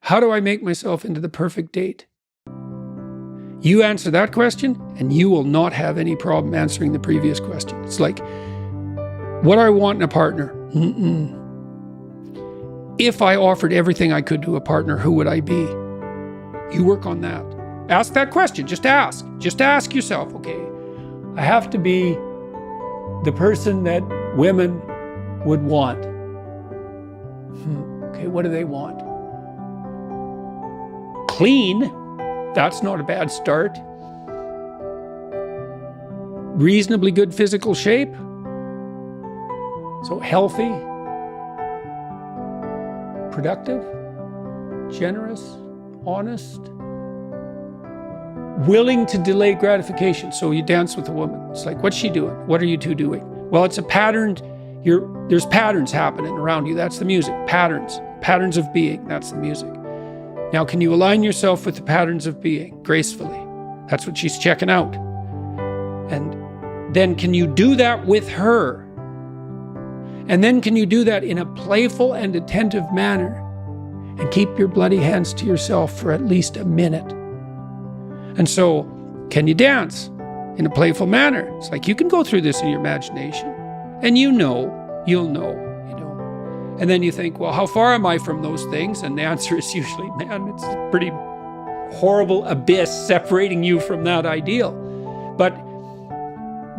How do I make myself into the perfect date? You answer that question, and you will not have any problem answering the previous question. It's like, what do I want in a partner? If I offered everything I could to a partner, who would I be? You work on that. Ask that question. Just ask. Just ask yourself, okay, I have to be the person that women would want. Okay, what do they want? Clean. That's not a bad start. Reasonably good physical shape. So healthy, productive, generous, honest, willing to delay gratification. So you dance with a woman. It's like, what's she doing? What are you two doing? Well, it's a pattern. There's patterns happening around you. That's the music. Patterns of being. That's the music. Now, can you align yourself with the patterns of being gracefully? That's what she's checking out. And then can you do that with her? And then can you do that in a playful and attentive manner and keep your bloody hands to yourself for at least a minute? And so, can you dance in a playful manner? It's like you can go through this in your imagination and you'll know. And then you think, well, how far am I from those things? And the answer is usually, man, it's a pretty horrible abyss separating you from that ideal. But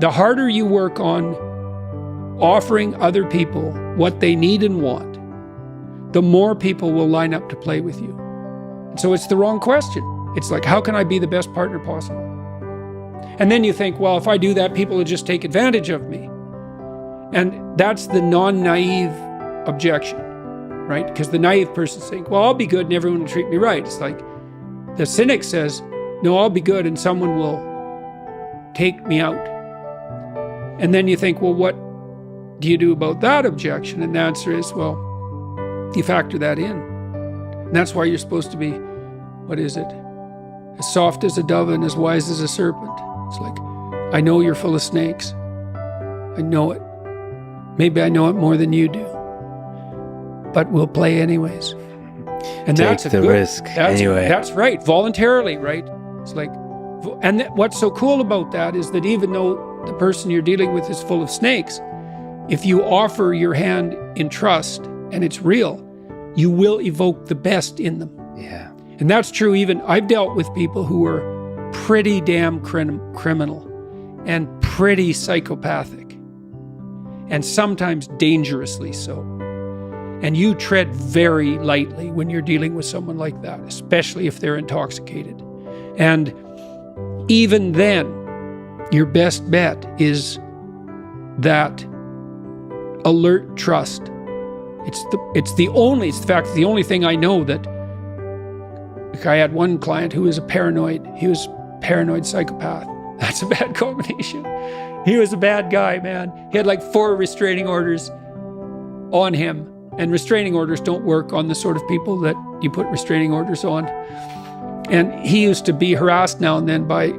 the harder you work on offering other people what they need and want, the more people will line up to play with you. And so it's the wrong question. It's like, how can I be the best partner possible? And then you think, well, if I do that, people will just take advantage of me. And that's the non-naive objection, right? Because the naive person's saying, well, I'll be good and everyone will treat me right. It's like the cynic says, no, I'll be good and someone will take me out. And then you think, well, what do you do about that objection? And the answer is, well, you factor that in. And that's why you're supposed to be, what is it? As soft as a dove and as wise as a serpent. It's like, I know you're full of snakes. I know it. Maybe I know it more than you do. But we'll play anyways. And take the risk anyway. That's right. Voluntarily, right? It's like, and what's so cool about that is that even though the person you're dealing with is full of snakes, if you offer your hand in trust and it's real, you will evoke the best in them. Yeah. And that's true. Even I've dealt with people who were pretty damn criminal and pretty psychopathic, and sometimes dangerously so. And you tread very lightly when you're dealing with someone like that, especially if they're intoxicated. And even then, your best bet is that alert trust. It's the only thing I know that, like, I had one client who was he was a paranoid psychopath. That's a bad combination. He was a bad guy, man. He had like 4 restraining orders on him. And restraining orders don't work on the sort of people that you put restraining orders on. And he used to be harassed now and then by,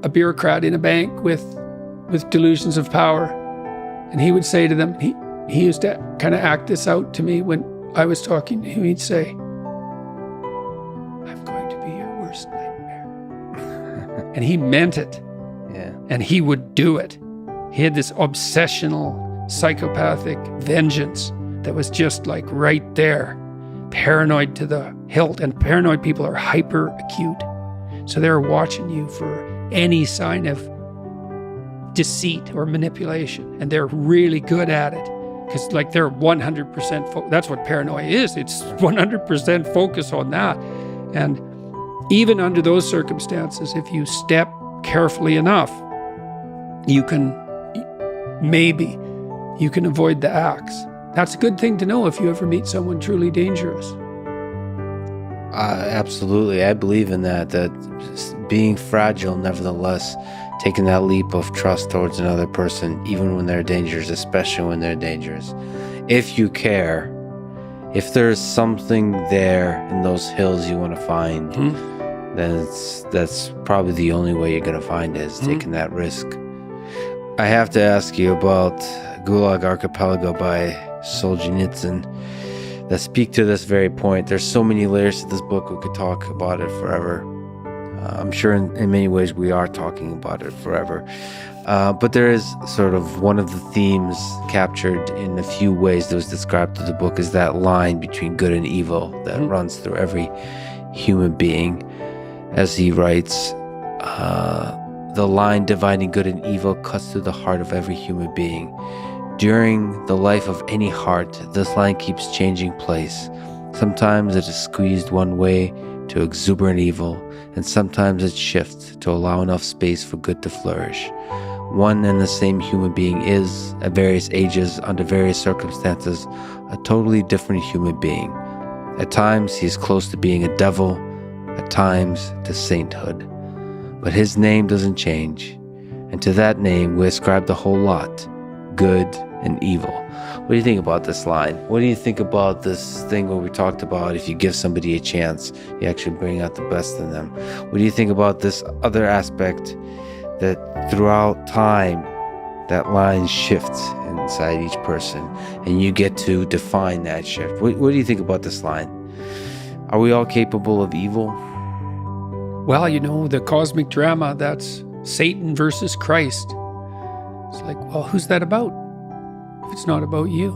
a bureaucrat in a bank with delusions of power. And he would say to them, he used to kind of act this out to me when I was talking to him. He'd say, I'm going to be your worst nightmare. And he meant it. Yeah. And he would do it. He had this obsessional, psychopathic vengeance that was just like right there, paranoid to the hilt. And paranoid people are hyper acute. So they're watching you for any sign of deceit or manipulation. And they're really good at it because like they're 100% that's what paranoia is. It's 100% focus on that. And even under those circumstances, if you step carefully enough, you can avoid the axe. That's a good thing to know if you ever meet someone truly dangerous. Absolutely. I believe in that being fragile, nevertheless, taking that leap of trust towards another person, even when they're dangerous, especially when they're dangerous. If you care, if there's something there in those hills you want to find, then that's probably the only way you're going to find it, is taking that risk. I have to ask you about Gulag Archipelago by Solzhenitsyn. that speak to this very point. There's so many layers to this book. We could talk about it forever. I'm sure in many ways we are talking about it forever. But there is sort of one of the themes captured in a few ways that was described through the book is that line between good and evil that runs through every human being. As he writes, the line dividing good and evil cuts through the heart of every human being. During the life of any heart, this line keeps changing place. Sometimes it is squeezed one way to exuberant evil, and sometimes it shifts to allow enough space for good to flourish. One and the same human being is, at various ages, under various circumstances, a totally different human being. At times, he is close to being a devil, at times to sainthood. But his name doesn't change, and to that name we ascribe the whole lot, good and evil. What do you think about this line? What do you think about this thing where we talked about if you give somebody a chance, you actually bring out the best in them? What do you think about this other aspect that throughout time, that line shifts inside each person, and you get to define that shift? What do you think about this line? Are we all capable of evil? Well, the cosmic drama, that's Satan versus Christ. It's like, well, who's that about? If it's not about you.